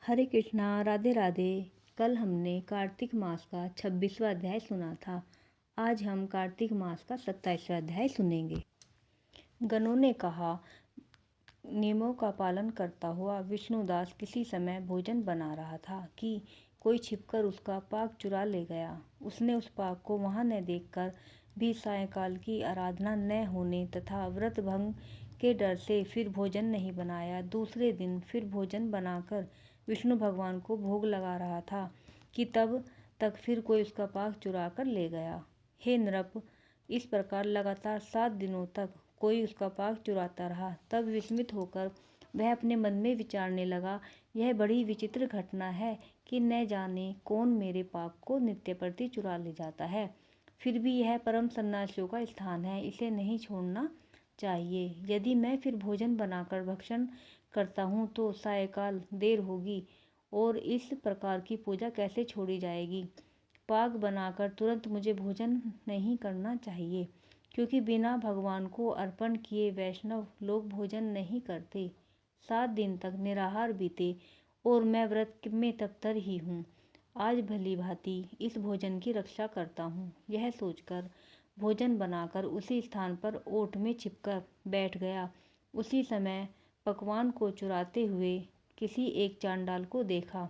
हरे कृष्णा, राधे राधे। कल हमने कार्तिक मास का 26वां अध्याय सुना था। आज हम कार्तिक मास का 27वां अध्याय सुनेंगे। गणों ने कहा, नियमों का पालन करता हुआ विष्णुदास किसी समय भोजन बना रहा था कि कोई छिपकर उसका पाक चुरा ले गया। उसने उस पाक को वहां न देखकर भी सायंकाल की आराधना न होने तथा व्रत भंग के डर से फिर भोजन नहीं बनाया। दूसरे दिन फिर भोजन बनाकर विष्णु भगवान को भोग लगा रहा था कि तब तक फिर कोई उसका पाक चुरा कर ले गया। हे नृप, इस प्रकार लगातार 7 दिनों तक कोई उसका पाक चुराता रहा। तब विस्मित होकर वह अपने मन में विचारने लगा, यह बड़ी विचित्र घटना है कि न जाने कौन मेरे पाक को नित्य प्रति चुरा ले जाता है। फिर भी यह परम सन्यासियों का स्थान है, इसे नहीं छोड़ना चाहिए। यदि मैं फिर भोजन बनाकर भक्षण करता हूँ तो सायंकाल देर होगी और इस प्रकार की पूजा कैसे छोड़ी जाएगी। पाक बनाकर तुरंत मुझे भोजन नहीं करना चाहिए, क्योंकि बिना भगवान को अर्पण किए वैष्णव लोग भोजन नहीं करते। 7 दिन तक निराहार बीते और मैं व्रत में तत्पर ही हूँ। आज भली भांति इस भोजन की रक्षा करता हूँ। यह सोचकर भोजन बनाकर उसी स्थान पर ओट में छिपकर बैठ गया। उसी समय पकवान को चुराते हुए किसी एक चांडाल को देखा,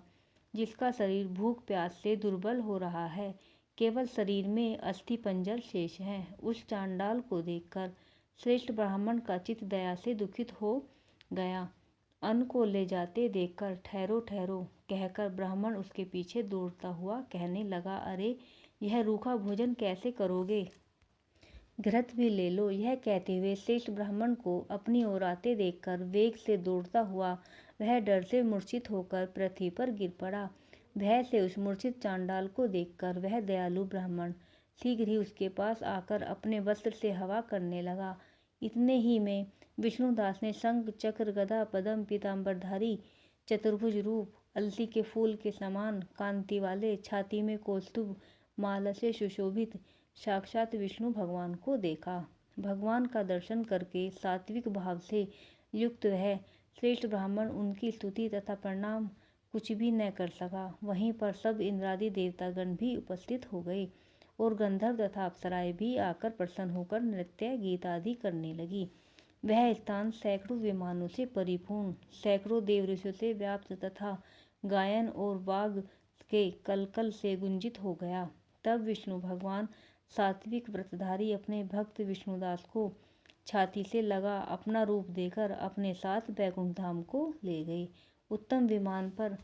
जिसका शरीर भूख प्यास से दुर्बल हो रहा है, केवल शरीर में अस्थि पंजर शेष है। उस चांडाल को देखकर श्रेष्ठ ब्राह्मण का चित्त दया से दुखित हो गया। अन्न को ले जाते देखकर ठहरो ठहरो कहकर ब्राह्मण उसके पीछे दौड़ता हुआ कहने लगा, अरे यह रूखा भोजन कैसे करोगे, घृत भी ले लो। यह कहते हुए श्रेष्ठ ब्राह्मण को अपनी ओर आते देखकर वेग से दौड़ता हुआ वह डर से मूर्छित होकर पृथ्वी पर गिर पड़ा। भय से उस मूर्छित चांडाल को देखकर वह दयालु ब्राह्मण शीघ्र ही उसके पास आकर अपने वस्त्र से हवा करने लगा। इतने ही में विष्णुदास ने शंख चक्र गदा पद्म पीताम्बरधारी चतुर्भुज रूप, अलसी के फूल के समान कांति वाले, छाती में कौस्तुभ माला से सुशोभित साक्षात विष्णु भगवान को देखा। भगवान का दर्शन करके सात्विक भाव से युक्त वह श्रेष्ठ ब्राह्मण उनकी स्तुति तथा प्रणाम कुछ भी न कर सका। वहीं पर सब इंद्रादि देवतागण भी उपस्थित हो गए और गंधर्व तथा अप्सराएं भी आकर प्रसन्न होकर नृत्य गीत आदि करने लगी। वह स्थान सैकड़ों विमानों से परिपूर्ण, सैकड़ों देव ऋषियों से व्याप्त तथा गायन और वाग के कलकल से गुंजित हो गया। तब विष्णु भगवान सात्विक व्रतधारी अपने भक्त विष्णुदास को छाती से लगा अपना रूप देकर अपने साथ बैकुंठ धाम को ले गए। उत्तम विमान पर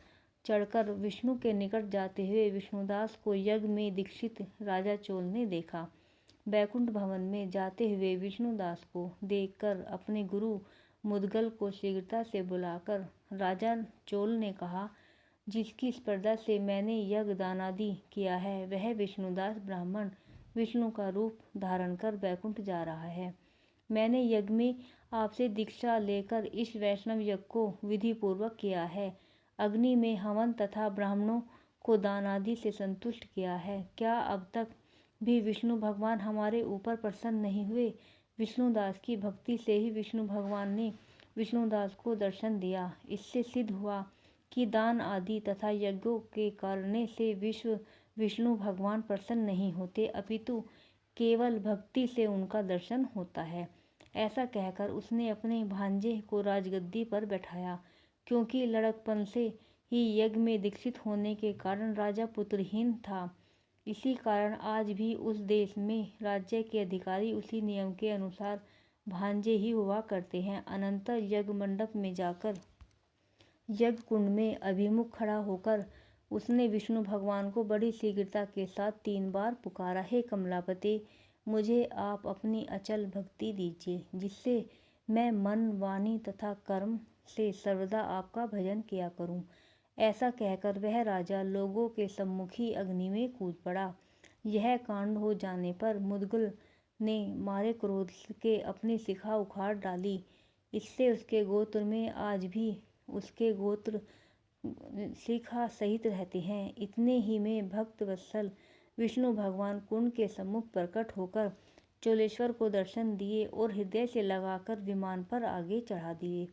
चढ़कर विष्णु के निकट जाते हुए विष्णुदास को यज्ञ में दीक्षित राजा चोल ने देखा। बैकुंठ भवन में जाते हुए विष्णुदास को देखकर अपने गुरु मुदगल को शीघ्रता से बुलाकर राजा चोल ने कहा, जिसकी स्पर्धा से मैंने यज्ञ दान आदि किया है, वह विष्णुदास ब्राह्मण विष्णु का रूप धारण कर बैकुंठ जा रहा है। मैंने यज्ञ में आपसे दीक्षा लेकर इस वैष्णव यज्ञ को विधि पूर्वक किया है, अग्नि में हवन तथा ब्राह्मणों को दान आदि से संतुष्ट किया है। क्या अब तक भी विष्णु भगवान हमारे ऊपर प्रसन्न नहीं हुए? विष्णुदास की भक्ति से ही विष्णु भगवान ने विष्णुदास को दर्शन दिया। इससे सिद्ध हुआ कि दान आदि तथा यज्ञों के करने से विष्णु भगवान प्रसन्न नहीं होते, अपितु केवल भक्ति से उनका दर्शन होता है। ऐसा कहकर उसने अपने भांजे को राजगद्दी पर बैठाया। क्योंकि लड़कपन से ही यज्ञ में दीक्षित होने के कारण राजा पुत्रहीन था, इसी कारण आज भी उस देश में राज्य के अधिकारी उसी नियम के अनुसार भांजे ही हुआ करते हैं। अनंतर यज्ञ मंडप में जाकर यज्ञ कुंड में अभिमुख खड़ा होकर उसने विष्णु भगवान को बड़ी शीघ्रता के साथ 3 बार पुकारा, हे कमलापते, मुझे आप अपनी अचल भक्ति दीजिए, जिससे मैं मन वाणी तथा कर्म से सर्वदा आपका भजन किया करूं। ऐसा कहकर वह राजा लोगों के सम्मुख ही अग्नि में कूद पड़ा। यह कांड हो जाने पर मुदगल ने मारे क्रोध के अपनी शिखा उखाड़ डाली। इससे उसके गोत्र में आज भी उसके गोत्र शिखा सहित रहते हैं। इतने ही में भक्त वत्सल विष्णु भगवान कुंड के सम्मुख प्रकट होकर चोलेश्वर को दर्शन दिए और हृदय से लगाकर विमान पर आगे चढ़ा दिए।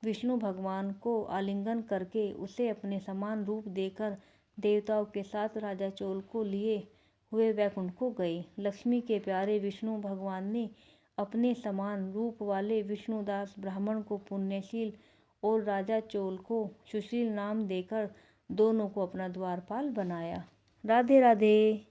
विष्णु भगवान को आलिंगन करके उसे अपने समान रूप देकर देवताओं के साथ राजा चोल को लिए हुए वैकुंठ को गए। लक्ष्मी के प्यारे विष्णु भगवान ने अपने समान रूप वाले विष्णुदास ब्राह्मण को पुण्यशील और राजा चोल को सुशील नाम देकर दोनों को अपना द्वारपाल बनाया। राधे राधे।